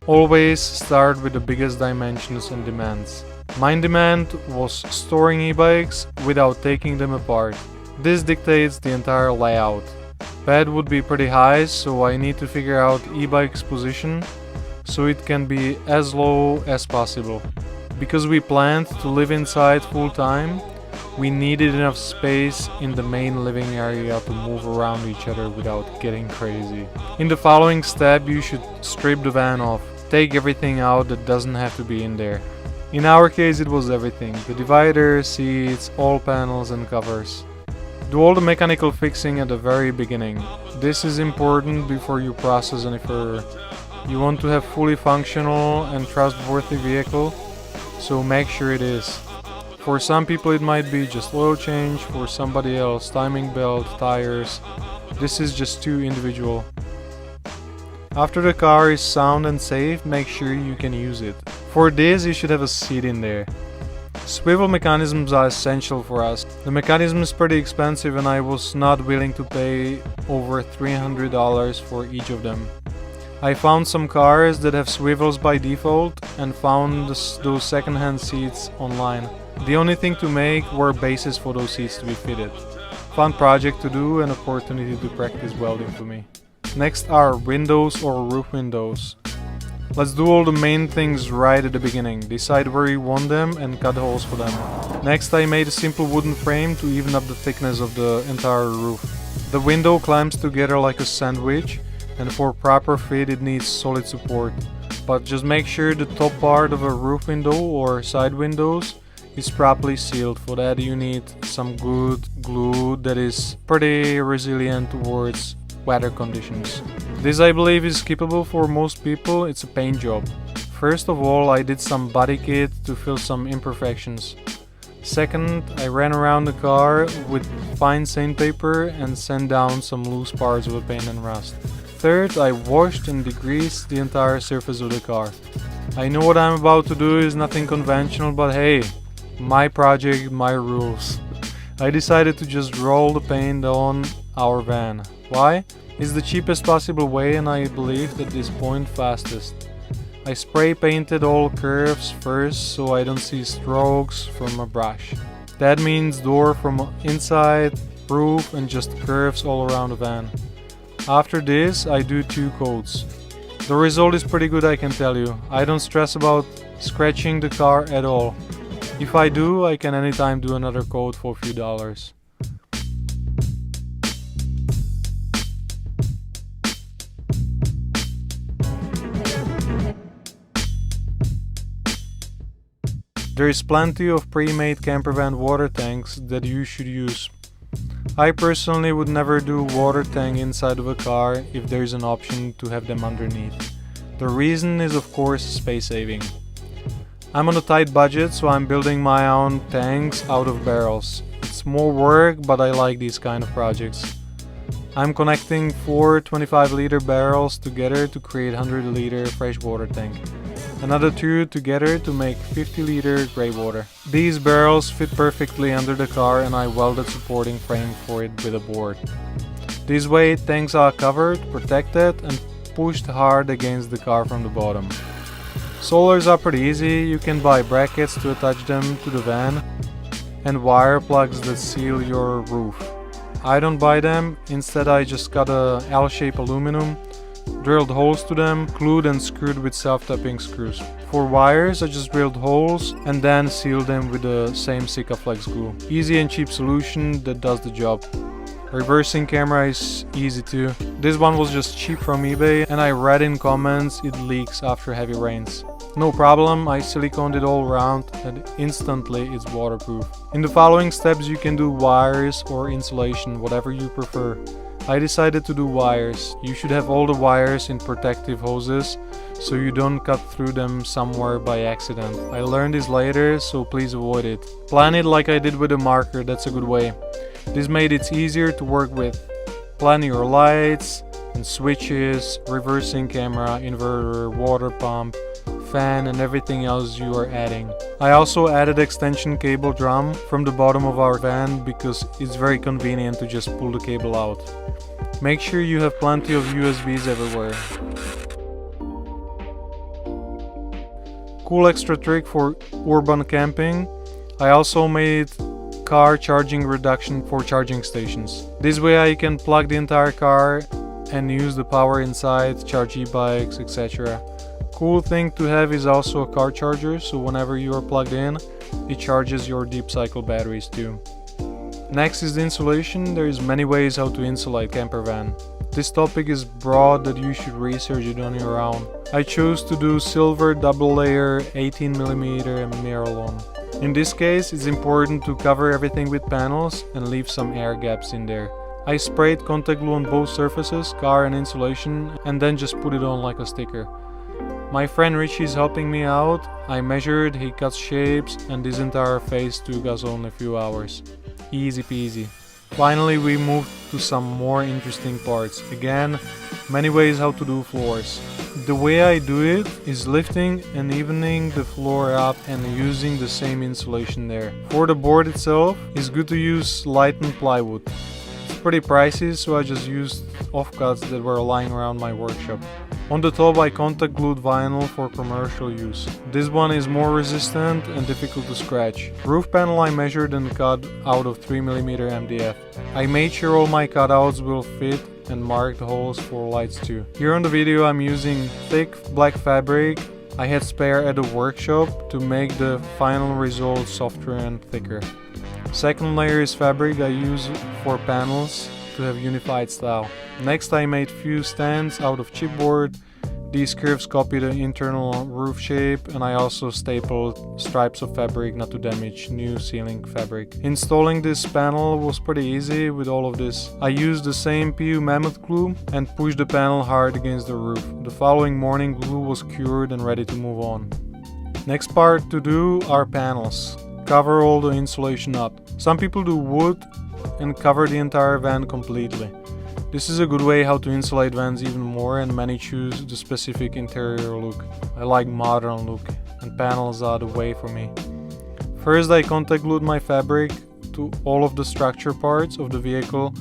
Always start with the biggest dimensions and demands. My demand was storing e-bikes without taking them apart. This dictates the entire layout. Bed would be pretty high, so I need to figure out e-bike's position so it can be as low as possible. Because we planned to live inside full time, we needed enough space in the main living area to move around each other without getting crazy. In the following step, you should strip the van off. Take everything out that doesn't have to be in there. In our case, it was everything: the divider, seats, all panels and covers. Do all the mechanical fixing at the very beginning. This is important before you process any further. You want to have fully functional and trustworthy vehicle, so make sure it is. For some people it might be just oil change, for somebody else timing belt, tires. This is just too individual. After the car is sound and safe, make sure you can use it. For this, you should have a seat in there. Swivel mechanisms are essential for us. The mechanism is pretty expensive and I was not willing to pay over $300 for each of them. I found some cars that have swivels by default and found those second-hand seats online. The only thing to make were bases for those seats to be fitted. Fun project to do and opportunity to practice welding for me. Next are windows or roof windows. Let's do all the main things right at the beginning. Decide where you want them and cut holes for them. Next, I made a simple wooden frame to even up the thickness of the entire roof. The window clamps together like a sandwich, and for proper fit it needs solid support. But just make sure the top part of a roof window or side windows is properly sealed. For that you need some good glue that is pretty resilient towards weather conditions. This I believe is skippable for most people. It's a paint job. First of all, I did some body kit to fill some imperfections. Second, I ran around the car with fine sandpaper and sand down some loose parts of the paint and rust. Third, I washed and degreased the entire surface of the car. I know what I'm about to do is nothing conventional, but hey, my project, my rules. I decided to just roll the paint on our van. Why? It's the cheapest possible way and I believe at this point fastest. I spray painted all curves first so I don't see strokes from a brush. That means door from inside, roof and just curves all around the van. After this I do 2 coats. The result is pretty good, I can tell you. I don't stress about scratching the car at all. If I do, I can anytime do another coat for a few dollars. There is plenty of pre-made campervan water tanks that you should use. I personally would never do water tank inside of a car if there is an option to have them underneath. The reason is of course space saving. I'm on a tight budget, so I'm building my own tanks out of barrels. It's more work, but I like these kind of projects. I'm connecting 4 25-liter barrels together to create a 100-liter freshwater tank. Another 2 together to make 50-liter grey water. These barrels fit perfectly under the car and I welded supporting frame for it with a board. This way tanks are covered, protected and pushed hard against the car from the bottom. Solars are pretty easy. You can buy brackets to attach them to the van and wire plugs that seal your roof. I don't buy them, instead I just got a L-shaped aluminum, drilled holes to them, glued and screwed with self-tapping screws. For wires I just drilled holes and then sealed them with the same Sikaflex glue. Easy and cheap solution that does the job. Reversing camera is easy too. This one was just cheap from eBay and I read in comments it leaks after heavy rains. No problem, I siliconed it all around and instantly it's waterproof. In the following steps you can do wires or insulation, whatever you prefer. I decided to do wires. You should have all the wires in protective hoses so you don't cut through them somewhere by accident. I learned this later, so please avoid it. Plan it like I did with a marker, that's a good way. This made it easier to work with. Plan your lights and switches, reversing camera, inverter, water pump, fan and everything else you are adding. I also added extension cable drum from the bottom of our van because it's very convenient to just pull the cable out. Make sure you have plenty of USBs everywhere. Cool extra trick for urban camping, I also made car charging reduction for charging stations. This way I can plug the entire car and use the power inside, charge e-bikes, etc. Cool thing to have is also a car charger, so whenever you are plugged in, it charges your deep cycle batteries too. Next is the insulation. There is many ways how to insulate camper van. This topic is broad that you should research it on your own. I chose to do silver double layer 18mm Miralon. In this case, it's important to cover everything with panels and leave some air gaps in there. I sprayed contact glue on both surfaces, car and insulation, and then just put it on like a sticker. My friend Richie is helping me out. I measured, he cut shapes, and this entire phase took us only a few hours. Easy peasy. Finally, we moved to some more interesting parts. Again, many ways how to do floors. The way I do it is lifting and evening the floor up and using the same insulation there. For the board itself, it's good to use lightened plywood. It's pretty pricey, so I just used offcuts that were lying around my workshop. On the top I contact glued vinyl for commercial use. This one is more resistant and difficult to scratch. Roof panel I measured and cut out of 3mm MDF. I made sure all my cutouts will fit and marked holes for lights too. Here on the video I'm using thick black fabric I had spare at the workshop to make the final result softer and thicker. Second layer is fabric I use for panels to have unified style. Next I made few stands out of chipboard. These curves copy the internal roof shape, and I also stapled stripes of fabric not to damage new ceiling fabric. Installing this panel was pretty easy with all of this. I used the same PU mammoth glue and pushed the panel hard against the roof. The following morning glue was cured and ready to move on. Next part to do are panels. Cover all the insulation up. Some people do wood and cover the entire van completely. This is a good way how to insulate vans even more, and many choose the specific interior look. I like modern look, and panels are the way for me. First I contact glued my fabric to all of the structure parts of the vehicle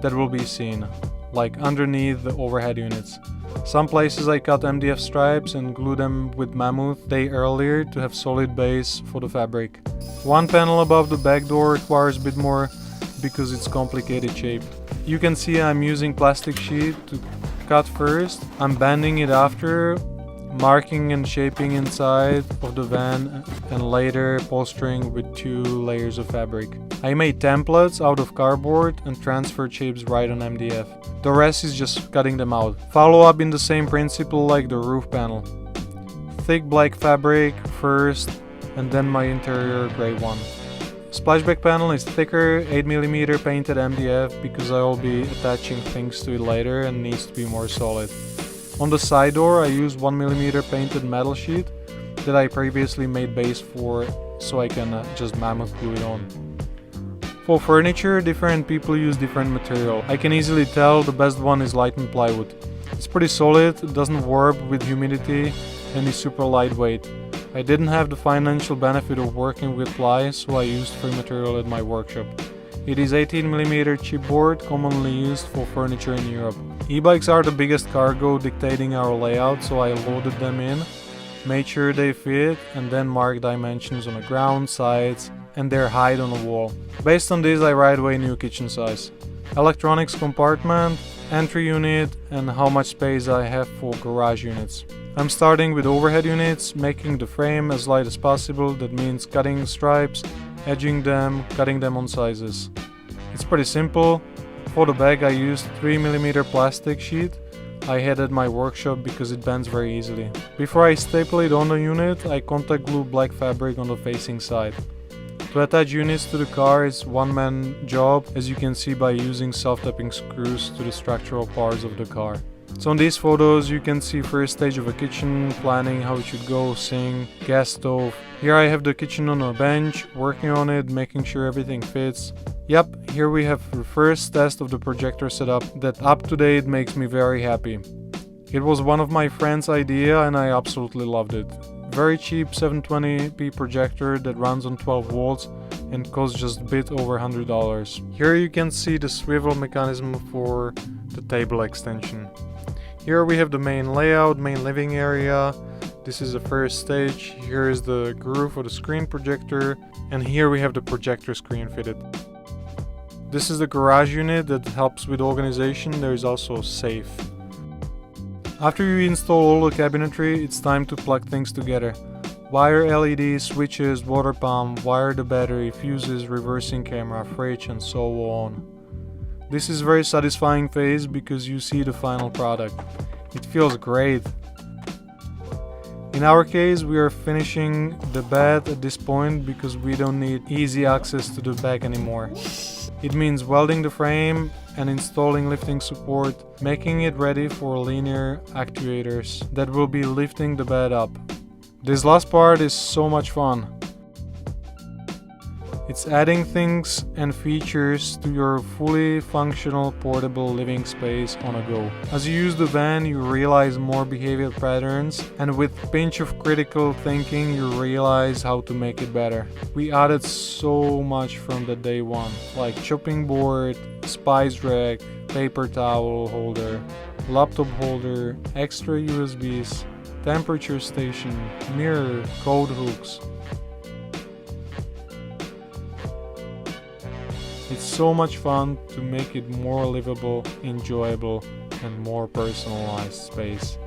that will be seen, like underneath the overhead units. Some places I cut MDF stripes and glue them with mammoth day earlier to have solid base for the fabric. One panel above the back door requires a bit more because it's complicated shape. You can see I'm using plastic sheet to cut first. I'm bending it after, marking and shaping inside of the van, and later polstering with 2 layers of fabric. I made templates out of cardboard and transferred shapes right on MDF. The rest is just cutting them out. Follow up in the same principle like the roof panel. Thick black fabric first and then my interior gray one. Splashback panel is thicker, 8mm painted MDF because I will be attaching things to it later and needs to be more solid. On the side door I used 1mm painted metal sheet that I previously made base for, so I can just mammoth glue it on. For furniture, different people use different material. I can easily tell the best one is lightened plywood. It's pretty solid, it doesn't warp with humidity and is super lightweight. I didn't have the financial benefit of working with ply, so I used free material at my workshop. It is 18mm chipboard, commonly used for furniture in Europe. E-bikes are the biggest cargo dictating our layout, so I loaded them in, made sure they fit, and then marked dimensions on the ground, sides, and their height on the wall. Based on this I right away knew kitchen size, electronics compartment, entry unit, and how much space I have for garage units. I'm starting with overhead units, making the frame as light as possible. That means cutting stripes, edging them, cutting them on sizes. It's pretty simple. For the back I used 3mm plastic sheet I had at my workshop because it bends very easily. Before I staple it on the unit, I contact glue black fabric on the facing side. To attach units to the car is one-man job, as you can see by using self-tapping screws to the structural parts of the car. So in these photos you can see first stage of a kitchen, planning how it should go, sink, gas stove. Here I have the kitchen on a bench, working on it, making sure everything fits. Yep, here we have the first test of the projector setup that up to date makes me very happy. It was one of my friend's idea and I absolutely loved it. Very cheap 720p projector that runs on 12 volts and costs just a bit over $100. Here you can see the swivel mechanism for the table extension. Here we have the main layout, main living area, This is the first stage. Here is the groove for the screen projector, and here we have the projector screen fitted. This is the garage unit that helps with organization. There is also a safe. After you install all the cabinetry, it's time to plug things together. Wire LEDs, switches, water pump, wire the battery, fuses, reversing camera, fridge, and so on. This is very satisfying phase because you see the final product. It feels great. In our case, we are finishing the bed at this point because we don't need easy access to the back anymore. It means welding the frame and installing lifting support, making it ready for linear actuators that will be lifting the bed up. This last part is so much fun. It's adding things and features to your fully functional portable living space on a go. As you use the van, you realize more behavior patterns, and with a pinch of critical thinking, you realize how to make it better. We added so much from the day one, like chopping board, spice rack, paper towel holder, laptop holder, extra USBs, temperature station, mirror, code hooks. It's so much fun to make it more livable, enjoyable, and more personalized space.